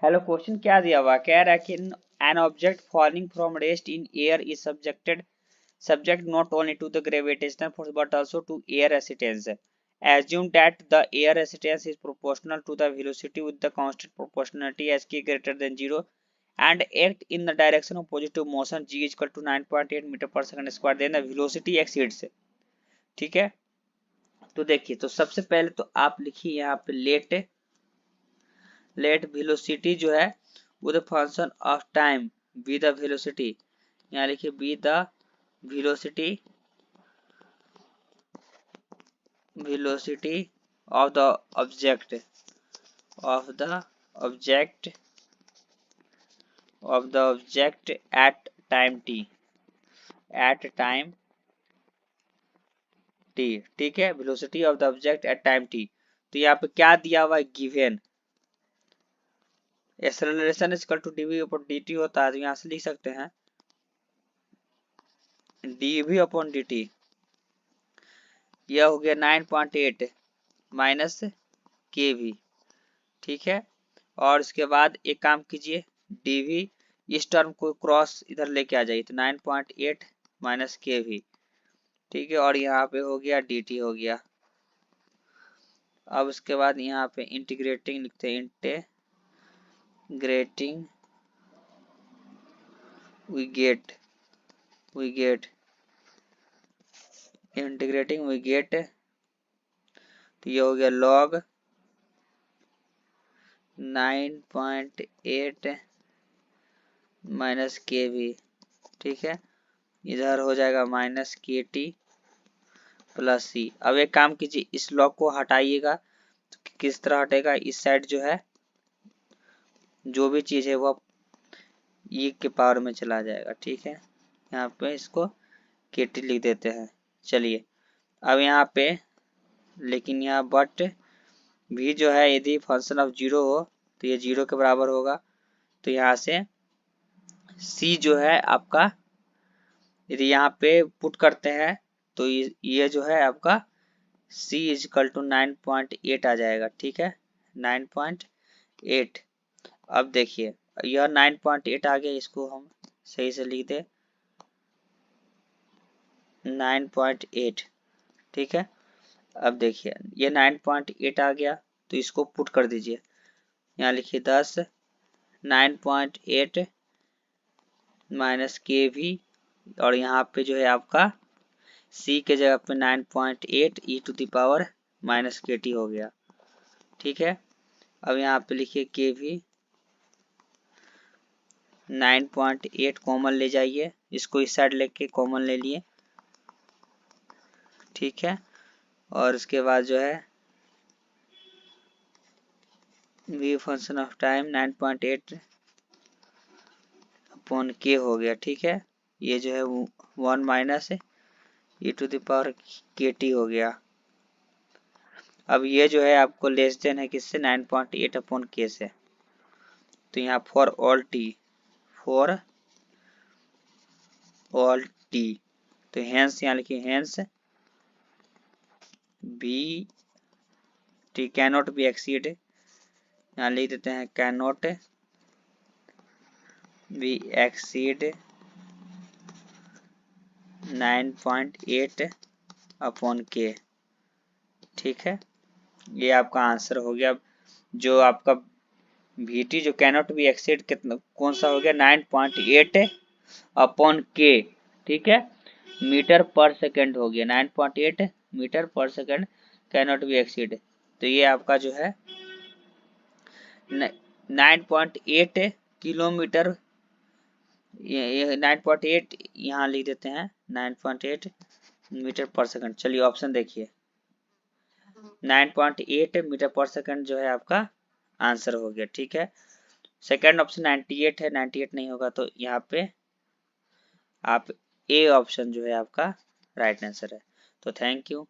Hello, question क्या दिया हुआ, कह रहा है कि an object falling from rest in air is subject not only to the gravitational force but also to air resistance. Assume that the air resistance is proportional to the velocity with the constant proportionality as k greater than 0 and act in the direction opposite to motion g is equal to 9.8 metre पर second square, then the velocity exceeds. ठीक है, तो देखिए, तो सबसे पहले तो आप लिखिए यहाँ पे लेट वेलोसिटी जो है वो the function of time be the velocity, यहाँ लिखिए be the velocity of the object at time t, ठीक है, velocity of the object at time t। तो यहाँ पे क्या दिया हुआ है, given acceleration is equal to dv upon dt होता है, तो यहाँ से लिख सकते हैं dv अपॉन dt, यह हो गया 9.8 माइनस kv, ठीक है। और इसके बाद एक काम कीजिए, dv इस टर्म को क्रॉस इधर लेके आ जाइए, तो 9.8 माइनस kv, ठीक है। और यहाँ पे हो गया dt हो गया। अब उसके बाद यहाँ पे इंटीग्रेटिंग लिखते हैं, इंटीग्रेटिंग वी गेट, तो ये हो गया log 9.8 माइनस kv, ठीक है। इधर हो जाएगा माइनस kt प्लस सी। अब एक काम कीजिए, इस लॉग को हटाइएगा, तो किस तरह हटेगा, इस साइड जो है जो भी चीज है वो ई के पावर में चला जाएगा, ठीक है। यहाँ पे इसको kt लिख देते हैं। चलिए, अब यहाँ पे लेकिन यहाँ बट भी जो है यदि फंक्शन ऑफ जीरो हो तो ये जीरो के बराबर होगा, तो यहाँ से c जो है आपका यदि यहाँ पे पुट करते हैं तो ये जो है आपका c इज इक्वल टू 9.8 आ जाएगा, ठीक है, 9.8। अब देखिए, यह 9.8 आ गया, इसको हम सही से लिख दे 9.8, ठीक है। अब देखिए, ये 9.8 आ गया, तो इसको पुट कर दीजिए, यहाँ लिखिए 10 9.8 माइनस kv, और यहाँ पे जो है आपका c के जगह पे 9.8 e to the power minus kt हो गया, ठीक है। अब यहाँ पे लिखिए kv 9.8 कॉमन ले जाइए, इसको इस साइड लेके कॉमन ले लिए, ठीक है। और उसके बाद जो है v function of time 9.8 upon k हो गया, ठीक है। ये जो है 1 minus e to the power kt हो गया। अब ये जो है आपको लेस देन है किससे, 9.8 अपॉन k से, तो यहाँ फॉर ऑल t, तो हेंस यहाँ लिखिए hence b t cannot be exceed, यहाँ लिख देते हैं कैनॉट बी एक्सीड 9.8 अपॉन के, ठीक है। ये आपका आंसर हो गया। जो आपका VT जो कैनॉट बी एक्सीड कितना कौन सा हो गया, 9.8 अपॉन के, ठीक है, मीटर पर सेकंड हो गया, 9.8 मीटर पर सेकंड कैनॉट बी एक्सीड। तो ये आपका जो है 9.8 किलोमीटर, ये 9.8 यहाँ लिख देते हैं 9.8 मीटर पर सेकंड। चलिए ऑप्शन देखिए, 9.8 मीटर पर सेकंड जो है आपका आंसर हो गया, ठीक है। सेकंड ऑप्शन 98 है, 98 नहीं होगा, तो यहाँ पे आप ए ऑप्शन जो है आपका राइट आंसर है। तो थैंक यू।